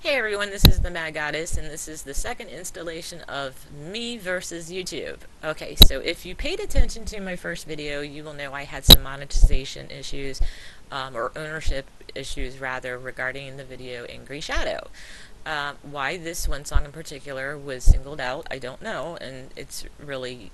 Hey everyone, this is the Mad Goddess, and this is the second installation of me versus YouTube. Okay, so if you paid attention to my first video, you will know I had some monetization issues, or ownership issues rather, regarding the video Angry Shadow. Why this one song in particular was singled out, I don't know, and it's really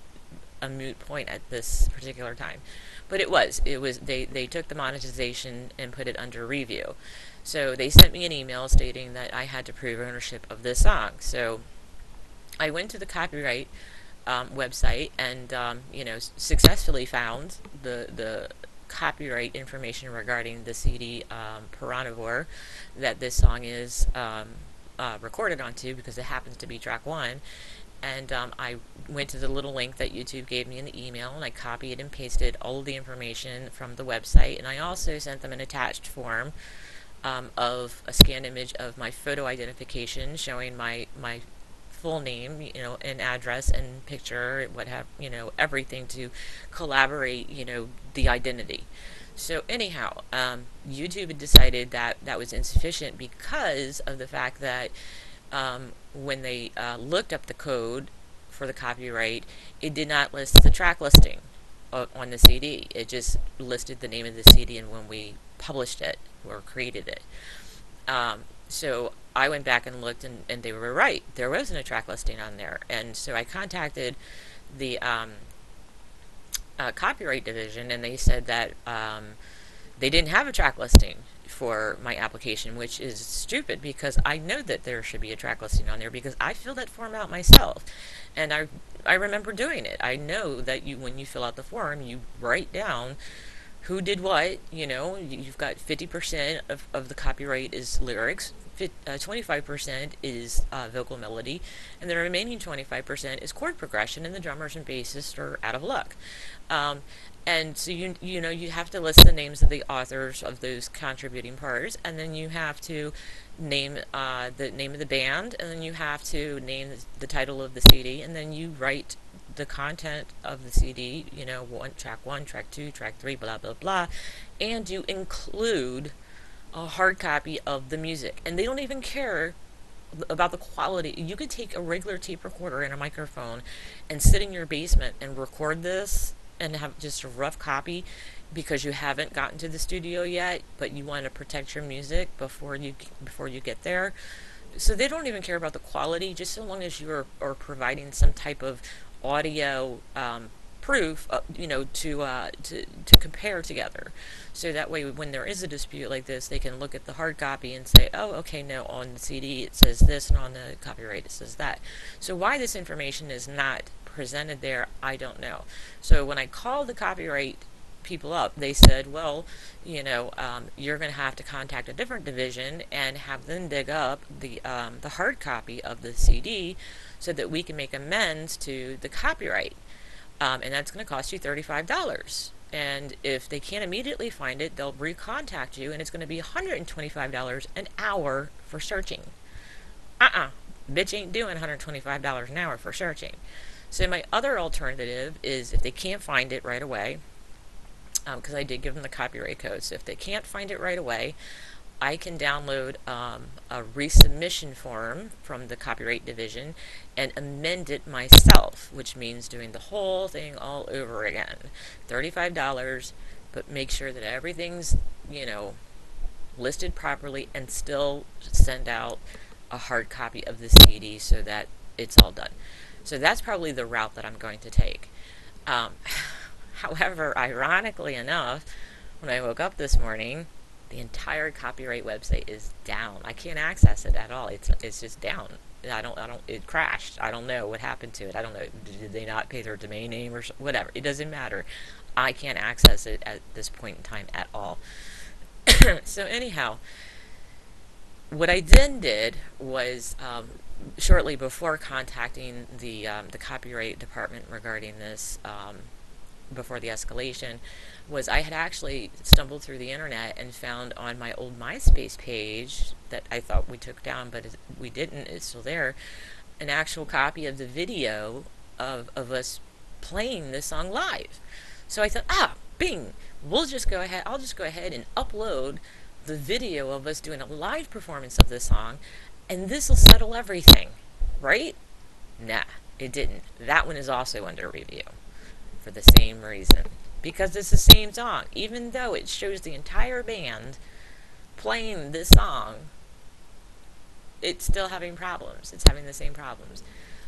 a moot point at this particular time. But they took the monetization and put it under review. So they sent me an email stating that I had to prove ownership of this song. So I went to the copyright website and successfully found the copyright information regarding the CD Piranivore that this song is recorded onto, because it happens to be track one. And I went to the little link that YouTube gave me in the email, and I copied and pasted all of the information from the website, and I also sent them an attached form of a scanned image of my photo identification showing my full name, and address and picture, what have, everything to collaborate, the identity. So anyhow, YouTube had decided that that was insufficient because of the fact that when they looked up the code for the copyright, it did not list the track listing on the CD. It just listed the name of the CD and when we published it or created it. So I went back and looked, and they were right. There wasn't a track listing on there. And so I contacted the copyright division, and they said that they didn't have a track listing for my application, which is stupid because I know that there should be a track listing on there because I filled that form out myself, and I remember doing it. I know that when you fill out the form, you write down who did what. You've got 50% of the copyright is lyrics, 25% is vocal melody, and the remaining 25% is chord progression, and the drummers and bassists are out of luck. And so you have to list the names of the authors of those contributing parts, and then you have to name the name of the band, and then you have to name the title of the CD, and then you write the content of the CD, track 1, track 2, track 3, blah, blah, blah, and you include a hard copy of the music. And they don't even care about the quality. You could take a regular tape recorder and a microphone and sit in your basement and record this and have just a rough copy because you haven't gotten to the studio yet, but you want to protect your music before you get there. So they don't even care about the quality, just so long as you are providing some type of audio proof, to compare together. So that way, when there is a dispute like this, they can look at the hard copy and say, oh, okay, no, on the CD it says this, and on the copyright it says that. So why this information is not presented there, I don't know. So when I called the copyright people up, they said, well, you're going to have to contact a different division and have them dig up the hard copy of the CD so that we can make amends to the copyright. And that's going to cost you $35. And if they can't immediately find it, they'll recontact you, and it's going to be $125 an hour for searching. Bitch ain't doing $125 an hour for searching. So my other alternative is, if they can't find it right away, because I did give them the copyright code, so if they can't find it right away, I can download a resubmission form from the copyright division and amend it myself, which means doing the whole thing all over again. $35, but make sure that everything's, listed properly, and still send out a hard copy of the CD so that it's all done. So that's probably the route that I'm going to take. However, ironically enough, when I woke up this morning, the entire copyright website is down. I can't access it at all. It's just down. It crashed. I don't know what happened to it. I don't know. Did they not pay their domain name or whatever? It doesn't matter. I can't access it at this point in time at all. So anyhow, what I then did was, shortly before contacting the copyright department regarding this, before the escalation, was I had actually stumbled through the internet and found on my old MySpace page that I thought we took down, but we didn't, it's still there, an actual copy of the video of us playing this song live. So I thought, bing, I'll just go ahead and upload the video of us doing a live performance of this song, and this will settle everything, right? Nah, it didn't. That one is also under review for the same reason. Because it's the same song. Even though it shows the entire band playing this song, it's still having problems. It's having the same problems.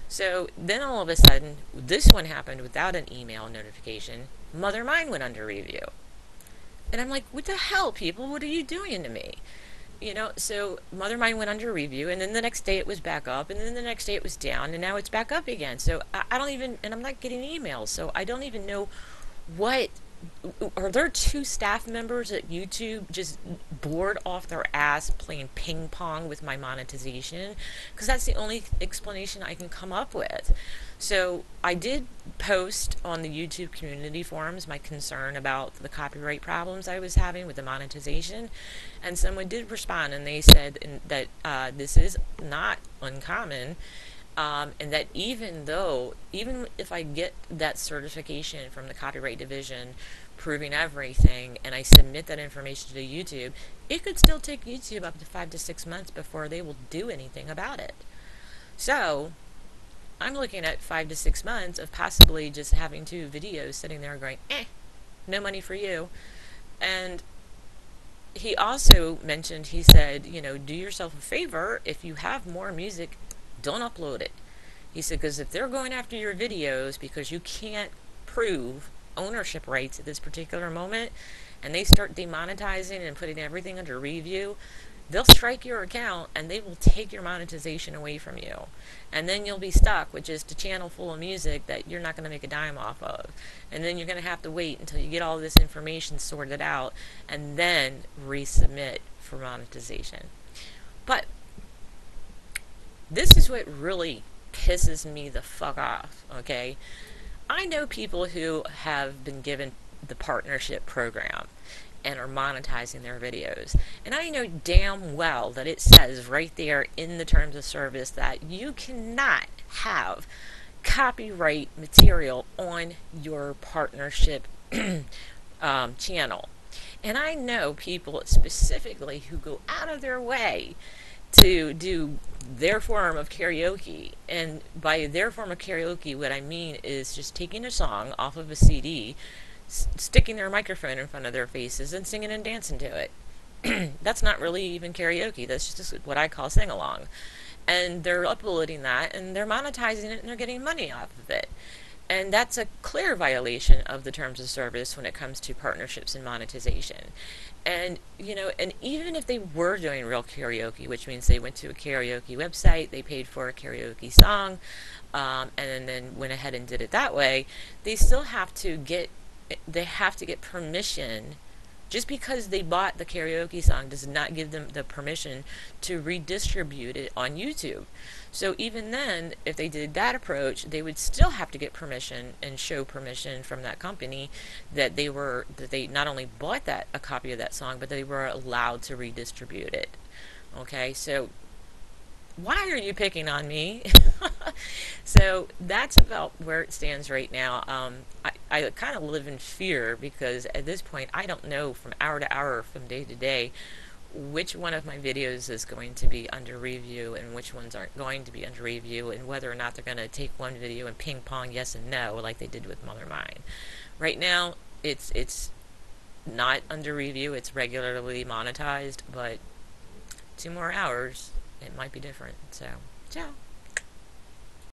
So then all of a sudden, this one happened without an email notification. Mother Mine went under review. And I'm like, what the hell, people? What are you doing to me? So Mother Mine went under review, and then the next day it was back up, and then the next day it was down, and now it's back up again. So I don't even, and I'm not getting emails, so I don't even know what. Are there two staff members at YouTube just bored off their ass playing ping pong with my monetization? Because that's the only explanation I can come up with. So I did post on the YouTube community forums my concern about the copyright problems I was having with the monetization, and someone did respond, and they said that this is not uncommon, and that even if I get that certification from the Copyright Division proving everything, and I submit that information to YouTube, it could still take YouTube up to 5 to 6 months before they will do anything about it. So I'm looking at 5 to 6 months of possibly just having two videos sitting there going, no money for you. And he also mentioned, he said, do yourself a favor. If you have more music, don't upload it. He said, because if they're going after your videos because you can't prove ownership rights at this particular moment, and they start demonetizing and putting everything under review, they'll strike your account and they will take your monetization away from you. And then you'll be stuck with just a channel full of music that you're not going to make a dime off of. And then you're going to have to wait until you get all this information sorted out and then resubmit for monetization. But this is what really pisses me the fuck off, okay? I know people who have been given the partnership program and are monetizing their videos. And I know damn well that it says right there in the terms of service that you cannot have copyright material on your partnership channel. And I know people specifically who go out of their way to do their form of karaoke. And by their form of karaoke, what I mean is just taking a song off of a CD, sticking their microphone in front of their faces, and singing and dancing to it. That's not really even karaoke. That's just what I call sing-along. And they're uploading that, and they're monetizing it, and they're getting money off of it. And that's a clear violation of the terms of service when it comes to partnerships and monetization. And, and even if they were doing real karaoke, which means they went to a karaoke website, they paid for a karaoke song, and then went ahead and did it that way, they still have to get permission. Just because they bought the karaoke song does not give them the permission to redistribute it on YouTube. So even then, if they did that approach, they would still have to get permission and show permission from that company that they not only bought a copy of that song, but they were allowed to redistribute it. Okay, so why are you picking on me? So that's about where it stands right now. I kind of live in fear because at this point I don't know from hour to hour, from day to day, which one of my videos is going to be under review and which ones aren't going to be under review, and whether or not they're going to take one video and ping pong yes and no like they did with Mother Mine. Right now it's not under review, it's regularly monetized, but 2 more hours it might be different. So ciao.